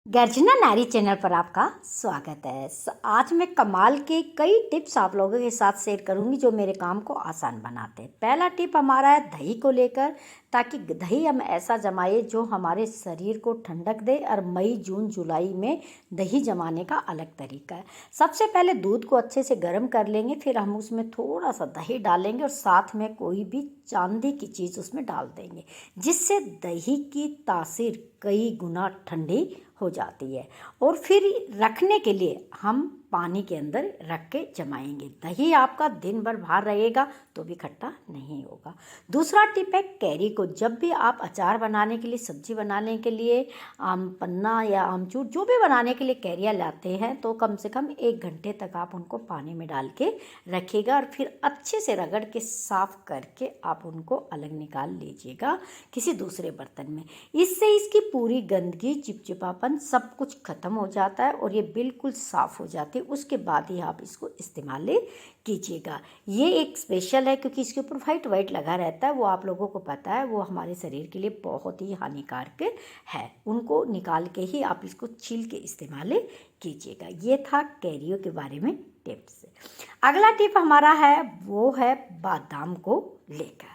गर्जना नारी चैनल पर आपका स्वागत है। आज मैं कमाल के कई टिप्स आप लोगों के साथ शेयर करूंगी जो मेरे काम को आसान बनाते हैं। पहला टिप हमारा है दही को लेकर, ताकि दही हम ऐसा जमाए जो हमारे शरीर को ठंडक दे। और मई जून जुलाई में दही जमाने का अलग तरीका है। सबसे पहले दूध को अच्छे से गर्म कर लेंगे, फिर हम उसमें थोड़ा सा दही डालेंगे और साथ में कोई भी चांदी की चीज़ उसमें डाल देंगे, जिससे दही की तासीर कई गुना ठंडी हो जाती है। और फिर रखने के लिए हम पानी के अंदर रख के जमाएंगे। दही आपका दिन भर बाहर रहेगा तो भी खट्टा नहीं होगा। दूसरा टिप है कैरी को। जब भी आप अचार बनाने के लिए, सब्जी बनाने के लिए, आम पन्ना या आमचूर जो भी बनाने के लिए कैरियाँ लाते हैं, तो कम से कम 1 घंटे तक आप उनको पानी में डाल के रखिएगा और फिर अच्छे से रगड़ के साफ करके आप उनको अलग निकाल लीजिएगा किसी दूसरे बर्तन में। इससे इसकी पूरी गंदगी, चिपचिपापन सब कुछ खत्म हो जाता है और ये बिल्कुल साफ़ हो जाती है। उसके बाद ही आप इसको इस्तेमाल कीजिएगा। ये एक स्पेशल है क्योंकि इसके ऊपर वाइट वाइट लगा रहता है, वो आप लोगों को पता है, वो हमारे शरीर के लिए बहुत ही हानिकारक है। उनको निकाल के ही आप इसको छील के इस्तेमाल कीजिएगा। ये था कैरियों के बारे में टिप्स। अगला टिप हमारा है वो है बादाम को लेकर।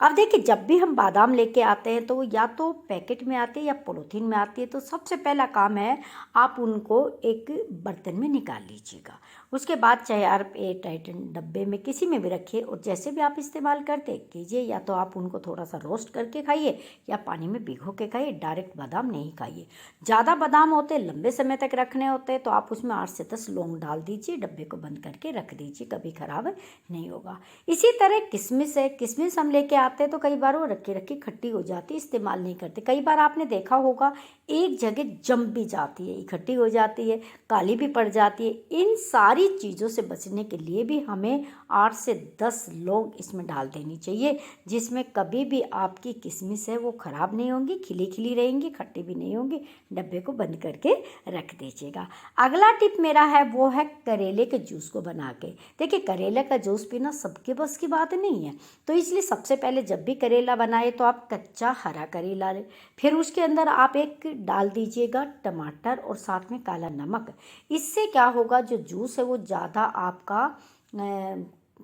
अब देखिए, जब भी हम बादाम लेके आते हैं तो वो या तो पैकेट में आते हैं या पॉलीथीन में आती है। तो सबसे पहला काम है आप उनको एक बर्तन में निकाल लीजिएगा। उसके बाद चाहे आप एयर टाइट डब्बे में किसी में भी रखिए और जैसे भी आप इस्तेमाल करते कीजिए। या तो आप उनको थोड़ा सा रोस्ट करके खाइए या पानी में भिगो के खाइए, डायरेक्ट बादाम नहीं खाइए। ज़्यादा बादाम होते लंबे समय तक रखने होते हैं तो आप उसमें 8 से 10 लौंग डाल दीजिए, डब्बे को बंद करके रख दीजिए, कभी ख़राब नहीं होगा। इसी तरह किशमिश है। किशमिश हम लेके आते हैं तो कई बार वो रखी रखी खट्टी हो जाती है, इस्तेमाल नहीं करते। कई बार आपने देखा होगा एक जगह जम भी जाती है, इकट्ठी हो जाती है, काली भी पड़ जाती है। इन सारी चीज़ों से बचने के लिए भी हमें 8 से 10 लौंग इसमें डाल देनी चाहिए, जिसमें कभी भी आपकी किशमिश है वो ख़राब नहीं होंगी, खिली खिली रहेंगी, खट्टी भी नहीं होंगी। डब्बे को बंद करके रख दीजिएगा। अगला टिप मेरा है वो है करेले के जूस को बना के। देखिए, करेले का जूस पीना सबके बस की बात नहीं है, तो इसलिए सबसे पहले जब भी करेला बनाए तो आप कच्चा हरा करेला लें। फिर उसके अंदर आप एक डाल दीजिएगा टमाटर और साथ में काला नमक। इससे क्या होगा, जो जूस है वो ज़्यादा आपका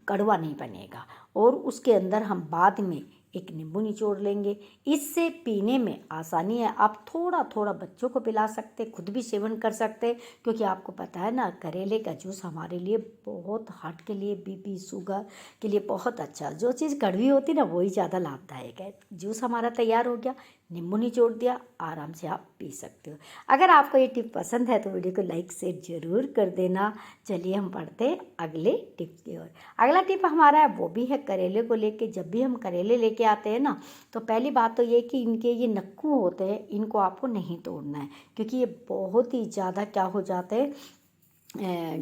कड़वा नहीं बनेगा। और उसके अंदर हम बाद में एक नींबू निचोड़ लेंगे। इससे पीने में आसानी है। आप थोड़ा थोड़ा बच्चों को पिला सकते, खुद भी सेवन कर सकते, क्योंकि आपको पता है ना, करेले का जूस हमारे लिए बहुत, हार्ट के लिए, बीपी शुगर के लिए बहुत अच्छा। जो चीज़ कड़वी होती है ना वही ज़्यादा लाभदायक है। जूस हमारा तैयार हो गया, नींबू निचोड़ दिया, आराम से आप पी सकते हो। अगर आपको ये टिप पसंद है तो वीडियो को लाइक शेयर जरूर कर देना। चलिए हम पढ़ते हैं अगले टिप की ओर। अगला टिप हमारा है वो भी है करेले को लेके। जब भी हम करेले लेके आते हैं ना, तो पहली बात तो ये कि इनके ये नक्कू होते हैं, इनको आपको नहीं तोड़ना है, क्योंकि ये बहुत ही ज़्यादा क्या हो जाते हैं,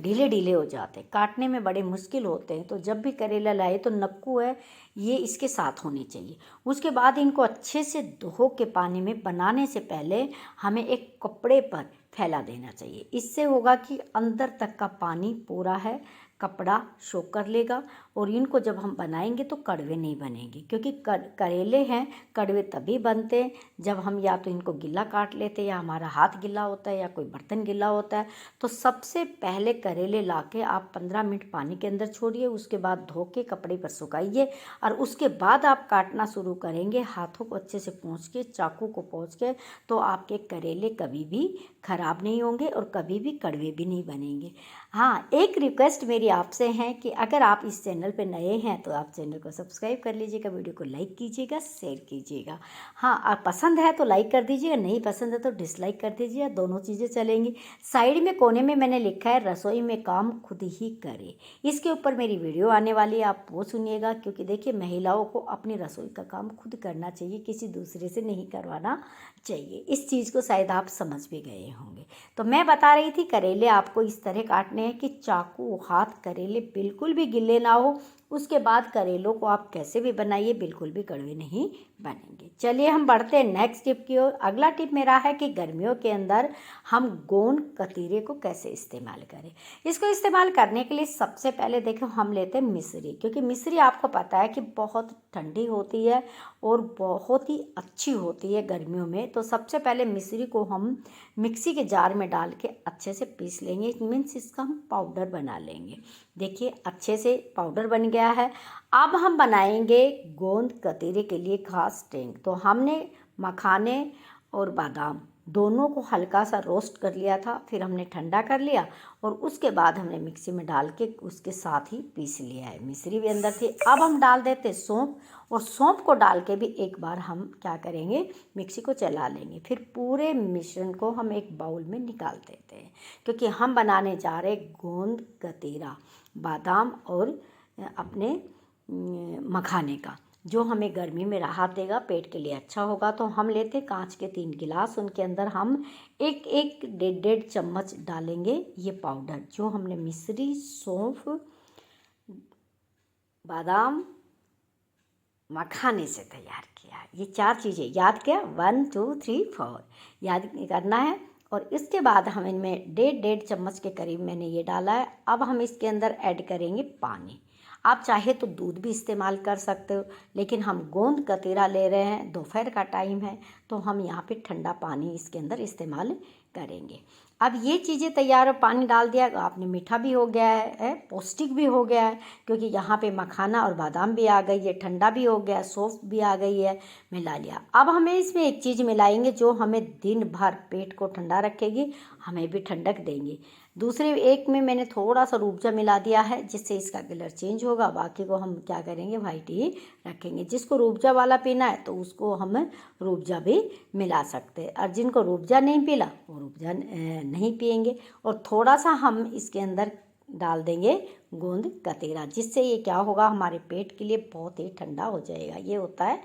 ढीले ढीले हो जाते हैं, काटने में बड़े मुश्किल होते हैं। तो जब भी करेला लाए तो नक्कू है ये इसके साथ होने चाहिए। उसके बाद इनको अच्छे से धो के पानी में बनाने से पहले हमें एक कपड़े पर फैला देना चाहिए। इससे होगा कि अंदर तक का पानी पूरा है कपड़ा सोख कर लेगा और इनको जब हम बनाएंगे तो कड़वे नहीं बनेंगे। क्योंकि करेले हैं, कड़वे तभी बनते हैं जब हम या तो इनको गिला काट लेते हैं या हमारा हाथ गिला होता है या कोई बर्तन गिला होता है। तो सबसे पहले करेले लाके आप 15 मिनट पानी के अंदर छोड़िए, उसके बाद धो के कपड़े पर सुखाइए और उसके बाद आप काटना शुरू करेंगे। हाथों को अच्छे से पोंछ के, चाकू को पोंछ के, तो आपके करेले कभी भी खराब नहीं होंगे और कभी भी कड़वे भी नहीं बनेंगे। हाँ, एक रिक्वेस्ट मेरी आपसे है कि अगर आप इस चैनल पे नए हैं तो आप चैनल को सब्सक्राइब कर लीजिएगा, वीडियो को लाइक कीजिएगा, शेयर कीजिएगा। हाँ, आप पसंद है तो लाइक कर दीजिएगा, नहीं पसंद है तो डिसलाइक कर दीजिए, दोनों चीज़ें चलेंगी। साइड में कोने में मैंने लिखा है रसोई में काम खुद ही करें। इसके ऊपर मेरी वीडियो आने वाली है, आप वो सुनिएगा। क्योंकि देखिए, महिलाओं को अपनी रसोई का काम खुद करना चाहिए, किसी दूसरे से नहीं करवाना चाहिए। इस चीज़ को शायद आप समझ भी गए होंगे। तो मैं बता रही थी, करेले आपको इस तरह काटने हैं कि चाकू, हाथ, करेले बिल्कुल भी गिले ना हो, उसके बाद करेलों को आप कैसे भी बनाइए, बिल्कुल भी कड़वे नहीं बनेंगे। चलिए हम बढ़ते हैं नेक्स्ट टिप की ओर। अगला टिप मेरा है कि गर्मियों के अंदर हम गोंद कतीरे को कैसे इस्तेमाल करें। इसको इस्तेमाल करने के लिए सबसे पहले देखो हम लेते हैं मिश्री, क्योंकि मिश्री आपको पता है कि बहुत ठंडी होती है और बहुत ही अच्छी होती है गर्मियों में। तो सबसे पहले मिश्री को हम मिक्सी के जार में डाल के अच्छे से पीस लेंगे, इट मीन्स इसका हम पाउडर बना लेंगे। देखिए अच्छे से पाउडर बन गया है। अब हम बनाएंगे गोंद कतीरे के लिए खास टेंग। तो हमने मखाने और बादाम दोनों को हल्का सा रोस्ट कर लिया था, फिर हमने ठंडा कर लिया और उसके बाद हमने मिक्सी में डाल के उसके साथ ही पीस लिया है। मिश्री भी अंदर थी। अब हम डाल देते सौंफ, और सौंफ को डाल के भी एक बार हम क्या करेंगे, मिक्सी को चला लेंगे। फिर पूरे मिश्रण को हम एक बाउल में निकाल देते हैं, क्योंकि हम बनाने जा रहे गोंद कतीरा बादाम और अपने मखाने का, जो हमें गर्मी में राहत देगा, पेट के लिए अच्छा होगा। तो हम लेते कांच के 3 गिलास, उनके अंदर हम एक एक 1.5 चम्मच डालेंगे ये पाउडर, जो हमने मिश्री सौंफ बादाम मखाने से तैयार किया है। ये 4 चीज़ें याद किया, 1 2 3 4 याद करना है। और इसके बाद हम इनमें 1.5 चम्मच के करीब मैंने ये डाला है। अब हम इसके अंदर ऐड करेंगे पानी। आप चाहे तो दूध भी इस्तेमाल कर सकते हो, लेकिन हम गोंद कतीरा ले रहे हैं, दोपहर का टाइम है, तो हम यहाँ पे ठंडा पानी इसके अंदर इस्तेमाल करेंगे। अब ये चीज़ें तैयार हो, पानी डाल दिया, आपने मीठा भी हो गया है, पौष्टिक भी हो गया है, क्योंकि यहाँ पे मखाना और बादाम भी आ गई है, ठंडा भी हो गया, सौंफ भी आ गई है, मिला लिया। अब हमें इसमें एक चीज़ मिलाएंगे जो हमें दिन भर पेट को ठंडा रखेगी, हमें भी ठंडक देंगी। दूसरे एक में मैंने थोड़ा सा रूबजा मिला दिया है, जिससे इसका कलर चेंज होगा। बाकी को हम क्या करेंगे, वाइट ही रखेंगे। जिसको रूबजा वाला पीना है तो उसको हम रूबजा भी मिला सकते हैं, और जिनको रूबजा नहीं पीला वो रूबजा नहीं पिएंगे। और थोड़ा सा हम इसके अंदर डाल देंगे गोंद कतीरा, जिससे ये क्या होगा, हमारे पेट के लिए बहुत ही ठंडा हो जाएगा। ये होता है